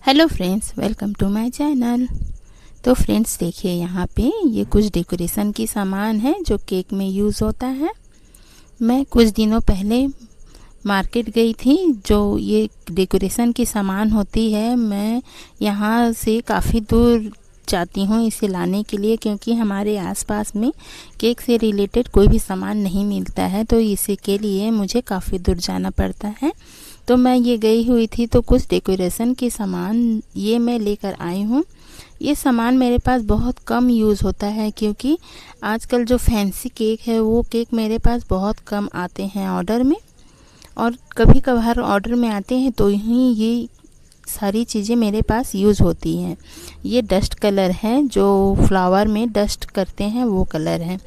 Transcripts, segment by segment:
Hello friends, welcome to my channel. तो friends देखिए, यहाँ पे ये कुछ डेकोरेशन की सामान है जो केक में यूज़ होता है। मैं कुछ दिनों पहले मार्केट गई थी। जो ये डेकोरेशन की सामान होती है, मैं यहाँ से काफ़ी दूर जाती हूँ इसे लाने के लिए, क्योंकि हमारे आसपास में केक से रिलेटेड कोई भी सामान नहीं मिलता है, तो इसी के लिए मुझे काफ़ी दूर जाना पड़ता है। तो मैं ये गई हुई थी, तो कुछ डेकोरेशन के सामान ये मैं लेकर आई हूँ। ये सामान मेरे पास बहुत कम यूज़ होता है, क्योंकि आजकल जो फैंसी केक है वो केक मेरे पास बहुत कम आते हैं ऑर्डर में, और कभी कभार ऑर्डर में आते हैं तो ही ये सारी चीज़ें मेरे पास यूज़ होती हैं। ये डस्ट कलर है, जो फ्लावर में डस्ट करते हैं वो कलर है।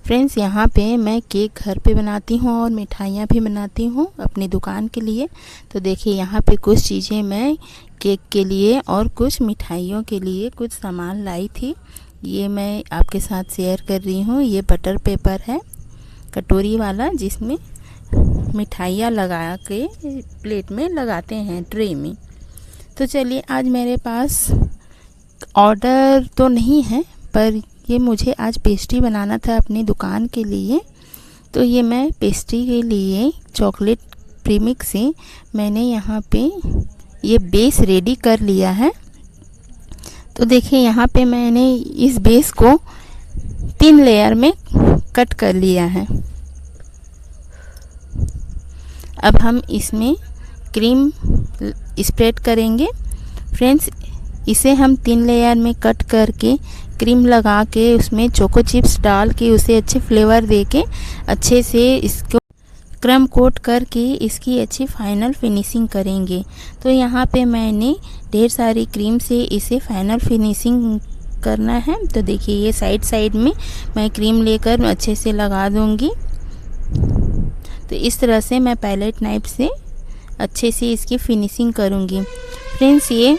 फ्रेंड्स, यहाँ पे मैं केक घर पे बनाती हूँ और मिठाइयाँ भी बनाती हूँ अपनी दुकान के लिए। तो देखिए, यहाँ पे कुछ चीज़ें मैं केक के लिए और कुछ मिठाइयों के लिए कुछ सामान लाई थी। ये मैं आपके साथ शेयर कर रही हूँ। ये बटर पेपर है, कटोरी वाला, जिसमें मिठाइयाँ लगा के प्लेट में लगाते हैं, ट्रे में। तो चलिए, आज मेरे पास ऑर्डर तो नहीं है, पर ये मुझे आज पेस्ट्री बनाना था अपनी दुकान के लिए। तो ये मैं पेस्ट्री के लिए चॉकलेट प्रीमिक्स से मैंने यहाँ पे ये बेस रेडी कर लिया है। तो देखिए, यहाँ पे मैंने इस बेस को 3 लेयर में कट कर लिया है। अब हम इसमें क्रीम स्प्रेड करेंगे। फ्रेंड्स, इसे हम 3 लेयर में कट करके क्रीम लगा के उसमें चोको चिप्स डाल के उसे अच्छे फ्लेवर दे के अच्छे से इसको क्रम कोट करके इसकी अच्छी फाइनल फिनिशिंग करेंगे। तो यहाँ पे मैंने ढेर सारी क्रीम से इसे फाइनल फिनिशिंग करना है। तो देखिए, ये साइड में मैं क्रीम लेकर अच्छे से लगा दूँगी। तो इस तरह से मैं पैलेट नाइफ से अच्छे से इसकी फिनिशिंग करूँगी। फ्रेंड्स, ये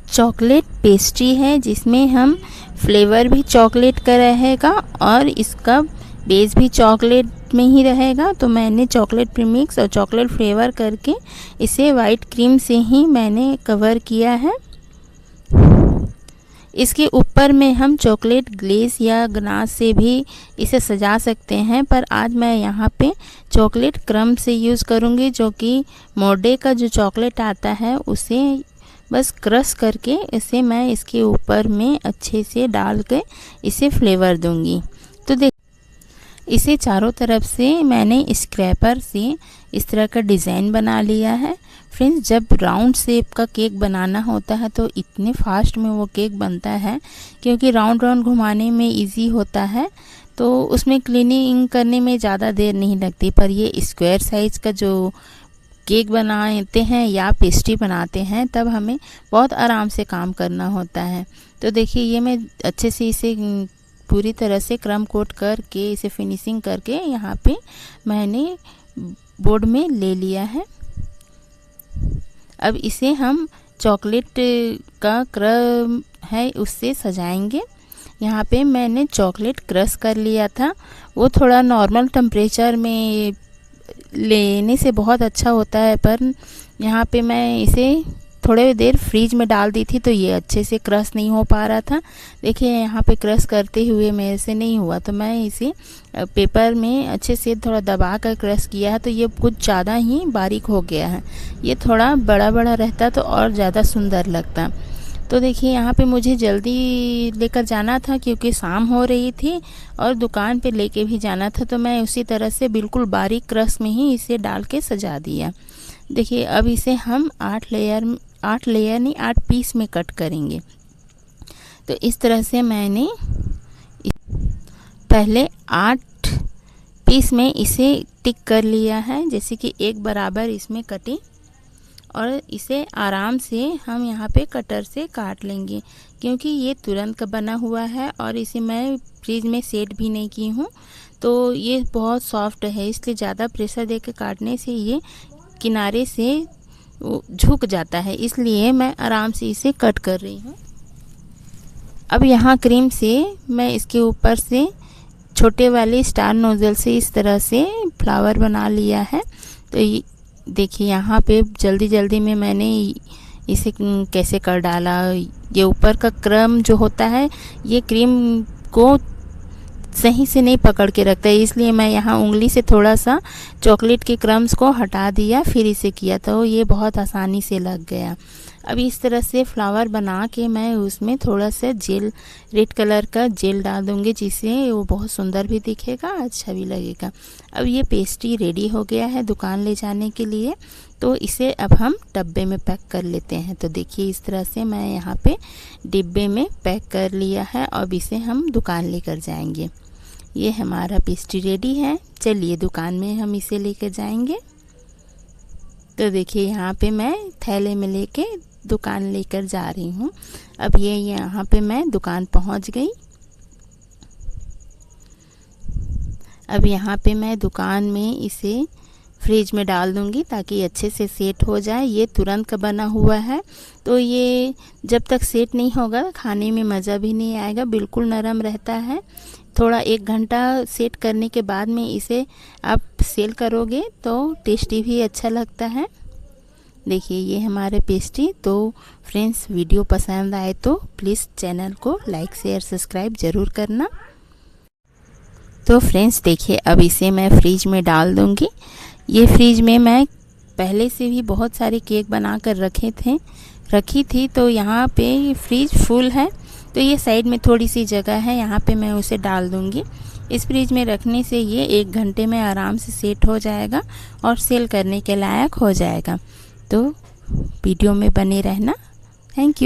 चॉकलेट पेस्ट्री है, जिसमें हम फ्लेवर भी चॉकलेट का रहेगा और इसका बेस भी चॉकलेट में ही रहेगा। तो मैंने चॉकलेट प्रीमिक्स और चॉकलेट फ्लेवर करके इसे वाइट क्रीम से ही मैंने कवर किया है। इसके ऊपर में हम चॉकलेट ग्लेस या गनाश से भी इसे सजा सकते हैं, पर आज मैं यहाँ पे चॉकलेट क्रम से यूज़ करूँगी, जो कि मोर्डे का जो चॉकलेट आता है उसे बस क्रश करके इसे मैं इसके ऊपर में अच्छे से डाल के इसे फ्लेवर दूँगी। तो देख, इसे चारों तरफ से मैंने स्क्रैपर से इस तरह का डिज़ाइन बना लिया है। फ्रेंड्स, जब राउंड शेप का केक बनाना होता है तो इतने फास्ट में वो केक बनता है, क्योंकि राउंड घुमाने में इजी होता है, तो उसमें क्लीनिंग करने में ज़्यादा देर नहीं लगती। पर ये स्क्वायर साइज़ का जो केक बनाते हैं या पेस्ट्री बनाते हैं, तब हमें बहुत आराम से काम करना होता है। तो देखिए, ये मैं अच्छे से इसे पूरी तरह से क्रम कोट करके इसे फिनिशिंग करके यहाँ पे मैंने बोर्ड में ले लिया है। अब इसे हम चॉकलेट का क्रम है उससे सजाएंगे। यहाँ पे मैंने चॉकलेट क्रश कर लिया था। वो थोड़ा नॉर्मल टेम्परेचर में लेने से बहुत अच्छा होता है, पर यहाँ पे मैं इसे थोड़े देर फ्रीज में डाल दी थी, तो ये अच्छे से क्रश नहीं हो पा रहा था। देखिए, यहाँ पे क्रश करते हुए मेरे से नहीं हुआ, तो मैं इसे पेपर में अच्छे से थोड़ा दबा कर क्रश किया है, तो ये कुछ ज़्यादा ही बारीक हो गया है। ये थोड़ा बड़ा रहता तो और ज़्यादा सुंदर लगता। तो देखिए, यहाँ पे मुझे जल्दी लेकर जाना था, क्योंकि शाम हो रही थी और दुकान पे लेके भी जाना था, तो मैं उसी तरह से बिल्कुल बारीक क्रश में ही इसे डाल के सजा दिया। देखिए, अब इसे हम 8 लेयर नहीं 8 पीस में कट करेंगे। तो इस तरह से मैंने पहले 8 पीस में इसे टिक कर लिया है, जैसे कि एक बराबर इसमें कटे, और इसे आराम से हम यहाँ पे कटर से काट लेंगे, क्योंकि ये तुरंत का बना हुआ है और इसे मैं फ्रीज में सेट भी नहीं की हूँ, तो ये बहुत सॉफ्ट है, इसलिए ज़्यादा प्रेशर दे के काटने से ये किनारे से झुक जाता है, इसलिए मैं आराम से इसे कट कर रही हूँ। अब यहाँ क्रीम से मैं इसके ऊपर से छोटे वाले स्टार नोज़ल से इस तरह से फ्लावर बना लिया है। तो देखिए, यहाँ पे जल्दी में मैंने इसे कैसे कर डाला। ये ऊपर का क्रम जो होता है ये क्रीम को सही से नहीं पकड़ के रखता है, इसलिए मैं यहाँ उंगली से थोड़ा सा चॉकलेट के क्रम्स को हटा दिया, फिर इसे किया तो ये बहुत आसानी से लग गया। अब इस तरह से फ्लावर बना के मैं उसमें थोड़ा सा जेल, रेड कलर का जेल डाल दूँगी, जिससे वो बहुत सुंदर भी दिखेगा, अच्छा भी लगेगा। अब ये पेस्ट्री रेडी हो गया है दुकान ले जाने के लिए, तो इसे अब हम डब्बे में पैक कर लेते हैं। तो देखिए इस तरह से मैं यहाँ पे डिब्बे में पैक कर लिया है। अब इसे हम दुकान लेकर जाएंगे। ये हमारा पेस्ट्री रेडी है, चलिए दुकान में हम इसे लेकर जाएंगे। तो देखिए यहाँ पे मैं थैले में लेके दुकान लेकर जा रही हूँ। अब ये यहाँ पे मैं दुकान पहुँच गई। अब यहाँ पे मैं दुकान में इसे फ्रिज में डाल दूँगी ताकि अच्छे से सेट हो जाए। ये तुरंत का बना हुआ है, तो ये जब तक सेट नहीं होगा खाने में मज़ा भी नहीं आएगा, बिल्कुल नरम रहता है। थोड़ा 1 घंटा सेट करने के बाद में इसे आप सेल करोगे तो टेस्टी भी अच्छा लगता है। देखिए ये हमारे पेस्ट्री। तो फ्रेंड्स वीडियो पसंद आए तो प्लीज़ चैनल को लाइक शेयर सब्सक्राइब ज़रूर करना। तो फ्रेंड्स देखिए अब इसे मैं फ्रिज में डाल दूँगी। ये फ्रिज में मैं पहले से भी बहुत सारे केक बना कर रखी थी, तो यहाँ पे फ्रिज फुल है, तो ये साइड में थोड़ी सी जगह है, यहाँ पे मैं उसे डाल दूँगी। इस फ्रिज में रखने से ये 1 घंटे में आराम से सेट हो जाएगा और सेल करने के लायक हो जाएगा। तो वीडियो में बने रहना। Thank you.